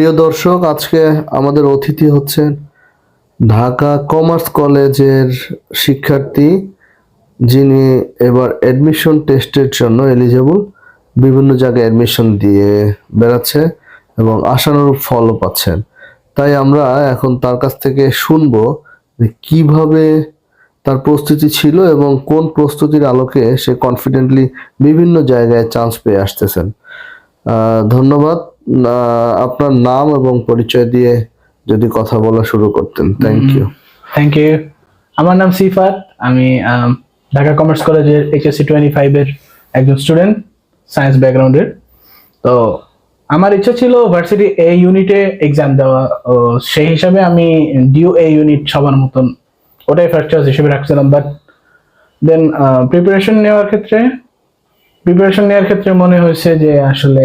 প্রিয় দর্শক, আজকে আমাদের অতিথি হচ্ছেন ঢাকা কমার্স কলেজের শিক্ষার্থী, যিনি এবার অ্যাডমিশন টেস্টের জন্য এলিজেবল, বিভিন্ন জায়গায় অ্যাডমিশন দিয়ে বেড়াচ্ছে এবং আশানুরূপ ফলও পাচ্ছেন। তাই আমরা এখন তার কাছ থেকে শুনবো যে কিভাবে তার প্রস্তুতি ছিল এবং কোন প্রস্তুতির আলোকে সে কনফিডেন্টলি বিভিন্ন জায়গায় চান্স পেয়ে আসতেছেন। ধন্যবাদ। আপনার নাম এবং পরিচয় দিয়ে যদি কথা বলা শুরু করতেন। Thank you. Thank you. আমার নাম সিফাত। আমি ঢাকা কমার্স কলেজের HSC 25 এর একজন স্টুডেন্ট, সায়েন্স ব্যাকগ্রাউন্ডের। তো আমার ইচ্ছা ছিল ভার্সিটি এ ইউনিটে এক্সাম দেওয়া, সেই হিসাবে আমি ডিউ এ ইউনিট সবার মতন ওটাই ফার্স্ট চয়েস হিসেবে রাখছিলাম। বাট দেন প্রিপারেশন নেওয়ার ক্ষেত্রে মনে হয়েছে যে আসলে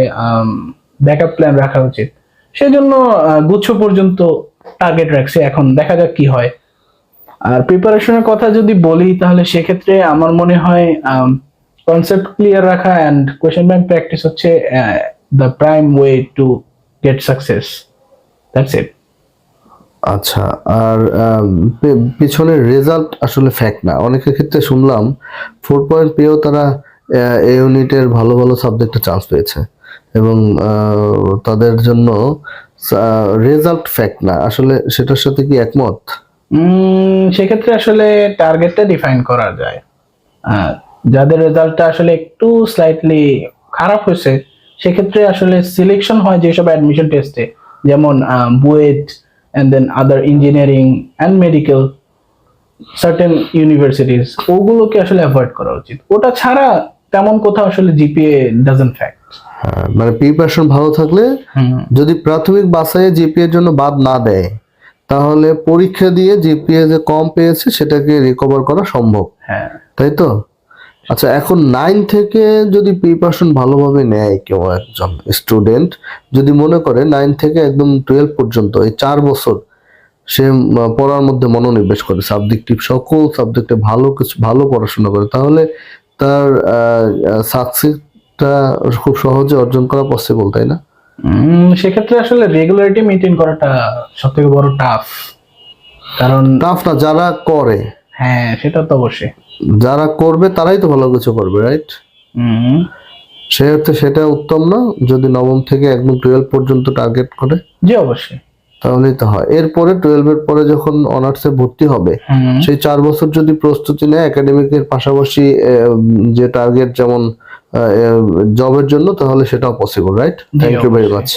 ব্যাকআপ প্ল্যান রাখা উচিত, সেজন্য গুচ্ছ পর্যন্ত টার্গেট রাখছি। এখন দেখা যাক কি হয়। আর প্রিপারেশনের কথা যদি বলি তাহলে সেক্ষেত্রে আমার মনে হয় কনসেপ্ট ক্লিয়ার রাখা অ্যান্ড কোয়েশ্চেন ব্যাংক প্র্যাকটিস হচ্ছে the prime way to get success. That's it. আচ্ছা, আর পিছনের রেজাল্ট আসলে ফ্যাক্ট না। অনেকের ক্ষেত্রে শুনলাম 4 পয়েন্ট পেয়েও তারা এই ইউনিটের ভালো ভালো সাবজেক্টে চান্স পেয়েছে এবং তাদের জন্য রেজাল্ট ফ্যাক্ট না। আসলে সেটার সাথে কি একমত? সেক্ষেত্রে আসলে টার্গেটটা ডিফাইন করা যায়। যাদের রেজাল্টটা আসলে একটু স্লাইটলি খারাপ হয়েছে সেক্ষেত্রে আসলে সিলেকশন হয় যেসব অ্যাডমিশন টেস্টে, যেমন BUET and then other engineering and medical certain universities, ওগুলোকে আসলে অ্যাভয়েড করা উচিত। ওটা ছাড়া তেমন কোথাও আসলে জিপিএ ডাজন্ট ফ্যাক্ট। মানে প্রিপারেশন ভালো থাকলে যদি প্রাথমিক বাছাইয়ে জিপিএর জন্য বাদ না দেয় তাহলে পরীক্ষা দিয়ে জিপিএ যে কম পেয়েছে সেটাকে রিকভার করা সম্ভব। হ্যাঁ, তাই তো? আচ্ছা, এখন 9 থেকে যদি প্রিপারেশন ভালোভাবে নেয় কেউ একজন স্টুডেন্ট, যদি মনে করে 9 থেকে একদম 12 পর্যন্ত এই 4 বছর সে পড়ার মধ্যে মনোনিবেশ করে, সাবজেক্টিভ সকল সাবজেক্টে ভালো পড়াশোনা করে, তাহলে তার সাকসেসটা খুব সহজে অর্জন করা পসিবল, তাই না? সেক্ষেত্রে আসলে রেগুলারিটি মেইনটেইন করাটা সবথেকে বড় টাফ। কারণ টাফ না, যারা করে, হ্যাঁ সেটা তো অবশ্যই, যারা করবে তারাই তো ভালো কিছু করবে, রাইট? সে অর্থে সেটা উত্তম না যদি 9 থেকে একদম 12 পর্যন্ত টার্গেট করে? জি অবশ্যই। তাহলেই তো হয়। এরপরে 12 এর পরে যখন অনার্সে ভর্তি হবে সেই 4 বছর যদি প্রস্তুতি নেয় একাডেমিকের পাশাপাশি যে টার্গেট যেমন জবের জন্য, তাহলে সেটাও possible, right? Thank you very much.